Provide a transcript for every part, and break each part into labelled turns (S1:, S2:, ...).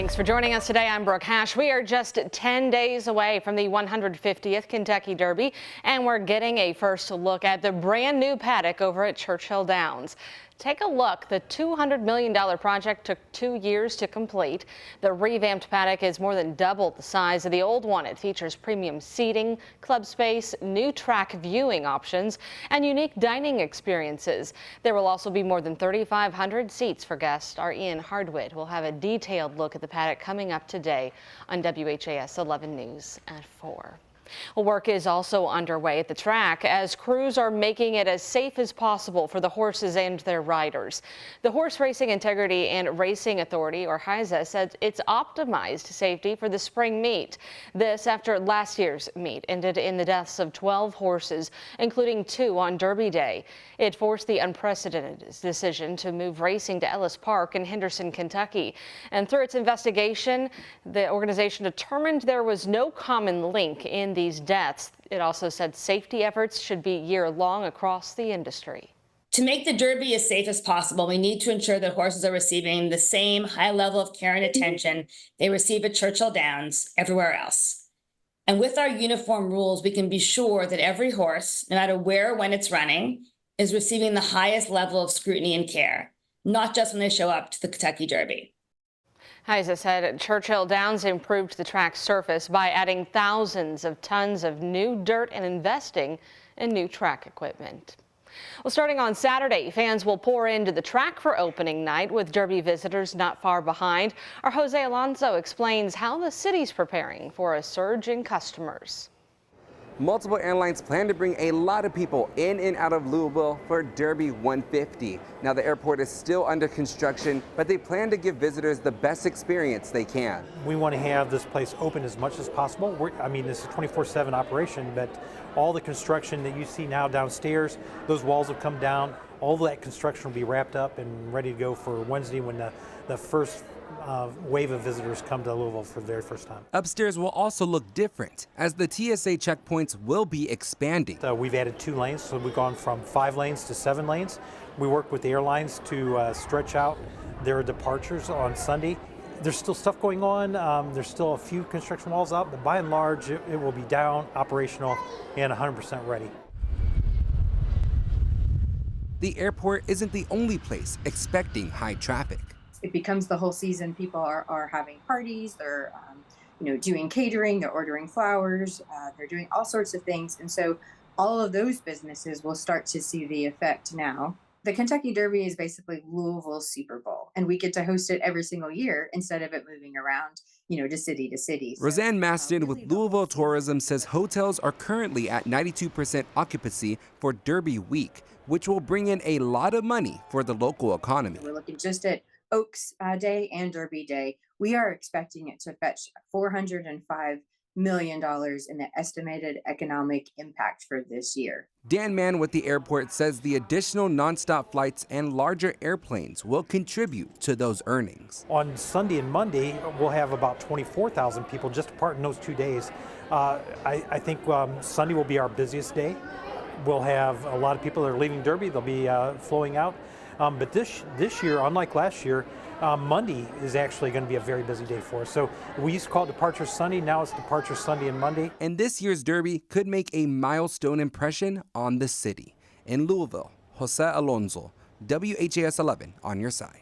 S1: Thanks for joining us today. I'm Brooke Hash. We are just 10 days away from the 150th Kentucky Derby, and we're getting a first look at the brand new paddock over at Churchill Downs. Take a look. The $200 million project took 2 years to complete. The revamped paddock is more than double the size of the old one. It features premium seating, club space, new track viewing options, and unique dining experiences. There will also be more than 3,500 seats for guests. Our Ian Hardwitt will have a detailed look at the paddock coming up today on WHAS 11 News at 4. Well, work is also underway at the track as crews are making it as safe as possible for the horses and their riders. The Horse Racing Integrity and Racing Authority, or WHAS, said it's optimized safety for the spring meet. This after last year's meet ended in the deaths of 12 horses, including 2 on Derby Day. It forced the unprecedented decision to move racing to Ellis Park in Henderson, Kentucky. And through its investigation, the organization determined there was no common link in these deaths. It also said safety efforts should be year-long across the industry.
S2: To make the Derby as safe as possible, we need to ensure that horses are receiving the same high level of care and attention they receive at Churchill Downs everywhere else. And with our uniform rules, we can be sure that every horse, no matter where or when it's running, is receiving the highest level of scrutiny and care, not just when they show up to the Kentucky Derby.
S1: WHAS said Churchill Downs improved the track's surface by adding thousands of tons of new dirt and investing in new track equipment. Well, starting on Saturday, fans will pour into the track for opening night with Derby visitors not far behind. Our Jose Alonso explains how the city's preparing for a surge in customers.
S3: Multiple airlines plan to bring a lot of people in and out of Louisville for Derby 150. Now, the airport is still under construction, but they plan to give visitors the best experience they can.
S4: We want to have this place open as much as possible. This is a 24/7 operation, but all the construction that you see now downstairs, those walls have come down. All that construction will be wrapped up and ready to go for Wednesday when the first wave of visitors come to Louisville for the very first time.
S3: Upstairs will also look different as the TSA checkpoints will be expanding.
S4: We've added 2 lanes, so we've gone from 5 lanes to 7 lanes. We work with the airlines to stretch out their departures on Sunday. There's still stuff going on. There's still a few construction walls up, but by and large, it will be down, operational, and 100% ready.
S3: The airport isn't the only place expecting high traffic.
S5: It becomes the whole season. People are having parties, they're doing catering, they're ordering flowers, they're doing all sorts of things. And so all of those businesses will start to see the effect now. The Kentucky Derby is basically Louisville's Super Bowl, and we get to host it every single year instead of it moving around, to city to city.
S3: Roseanne Maston with Louisville Tourism says hotels are currently at 92% occupancy for Derby week, which will bring in a lot of money for the local economy.
S5: We're looking just at Oaks Day and Derby Day. We are expecting it to fetch $405 million in the estimated economic impact for this year.
S3: Dan Mann with the airport says the additional nonstop flights and larger airplanes will contribute to those earnings.
S4: On Sunday and Monday, we'll have about 24,000 people just apart in those 2 days. I think Sunday will be our busiest day. We'll have a lot of people that are leaving Derby. They'll be flowing out. But this year, unlike last year, Monday is actually going to be a very busy day for us. So we used to call it Departure Sunday. Now it's Departure Sunday and Monday.
S3: And this year's Derby could make a milestone impression on the city. In Louisville, Jose Alonso, WHAS 11 on your side.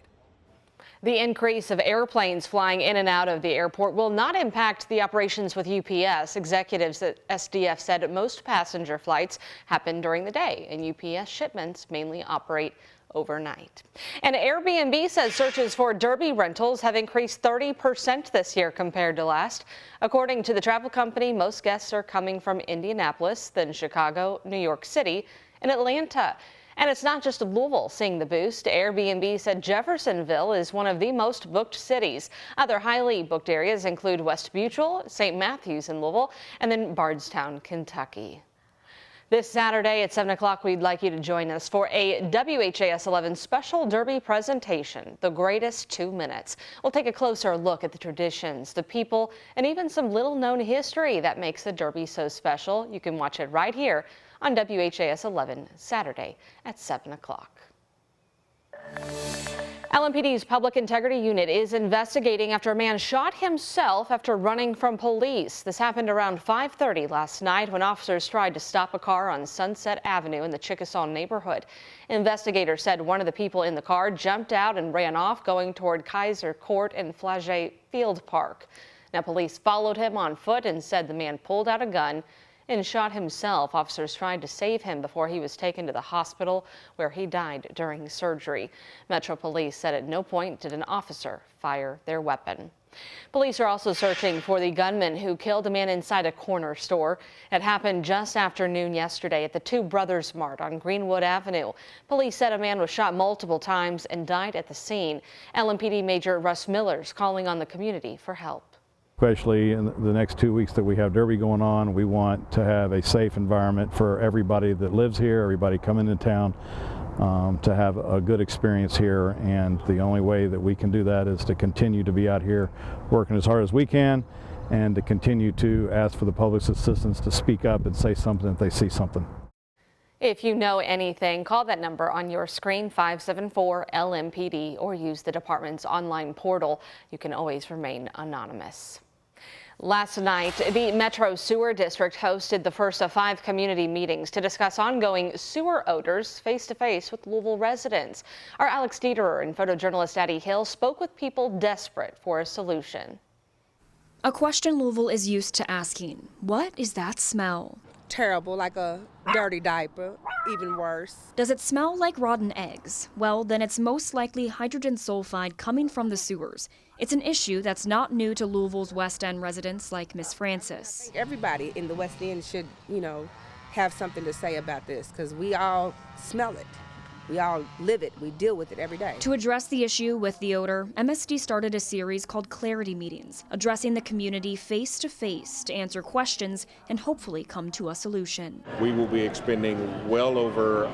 S1: The increase of airplanes flying in and out of the airport will not impact the operations with UPS. Executives at SDF said most passenger flights happen during the day, and UPS shipments mainly operate overnight. And Airbnb says searches for Derby rentals have increased 30% this year compared to last. According to the travel company, most guests are coming from Indianapolis, then Chicago, New York City, and Atlanta. And it's not just Louisville seeing the boost. Airbnb said Jeffersonville is one of the most booked cities. Other highly booked areas include West Butyl, St. Matthews in Louisville, and then Bardstown, Kentucky. This Saturday at 7 o'clock, we'd like you to join us for a WHAS 11 special Derby presentation, The Greatest 2 Minutes. We'll take a closer look at the traditions, the people, and even some little-known history that makes the Derby so special. You can watch it right here on WHAS 11 Saturday at 7 o'clock. LMPD's Public Integrity Unit is investigating after a man shot himself after running from police. This happened around 5:30 last night when officers tried to stop a car on Sunset Avenue in the Chickasaw neighborhood. Investigators said one of the people in the car jumped out and ran off, going toward Kaiser Court and Flagey Field Park. Now, police followed him on foot and said the man pulled out a gun and shot himself. Officers tried to save him before he was taken to the hospital, where he died during surgery. Metro Police said at no point did an officer fire their weapon. Police are also searching for the gunman who killed a man inside a corner store. It happened just after noon yesterday at the Two Brothers Mart on Greenwood Avenue. Police said a man was shot multiple times and died at the scene. LMPD Major Russ Miller's calling on the community for help.
S6: Especially in the next 2 weeks that we have Derby going on, we want to have a safe environment for everybody that lives here, everybody coming into town, to have a good experience here. And the only way that we can do that is to continue to be out here working as hard as we can, and to continue to ask for the public's assistance to speak up and say something if they see something.
S1: If you know anything, call that number on your screen, 574-LMPD, or use the department's online portal. You can always remain anonymous. Last night, the Metro Sewer District hosted the first of 5 community meetings to discuss ongoing sewer odors face-to-face with Louisville residents. Our Alex Dieterer and photojournalist Addie Hill spoke with people desperate for a solution.
S7: A question Louisville is used to asking: what is that smell?
S8: Terrible, like a dirty diaper, even worse.
S7: Does it smell like rotten eggs? Well, then it's most likely hydrogen sulfide coming from the sewers. It's an issue that's not new to Louisville's West End residents like Miss Francis.
S8: Everybody in the West End should, have something to say about this, because we all smell it. We all live it. We deal with it every day.
S7: To address the issue with the odor, MSD started a series called Clarity Meetings, addressing the community face to face to answer questions and hopefully come to a solution.
S9: We will be expending well over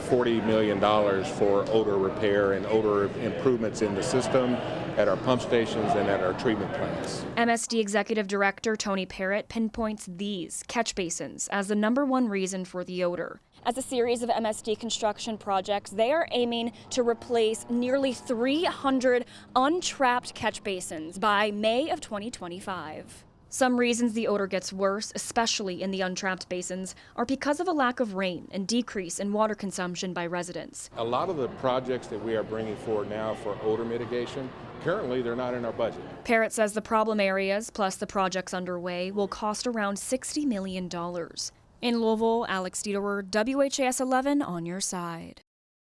S9: $40 million for odor repair and odor improvements in the system at our pump stations and at our treatment plants.
S7: MSD Executive Director Tony Parrott pinpoints these catch basins as the #1 reason for the odor. As a series of MSD construction projects, they are aiming to replace nearly 300 untrapped catch basins by May of 2025. Some reasons the odor gets worse, especially in the untrapped basins, are because of a lack of rain and decrease in water consumption by residents.
S9: A lot of the projects that we are bringing forward now for odor mitigation, currently they're not in our budget.
S7: Parrott says the problem areas, plus the projects underway, will cost around $60 million. In Louisville, Alex Dieterer, WHAS11 on your side.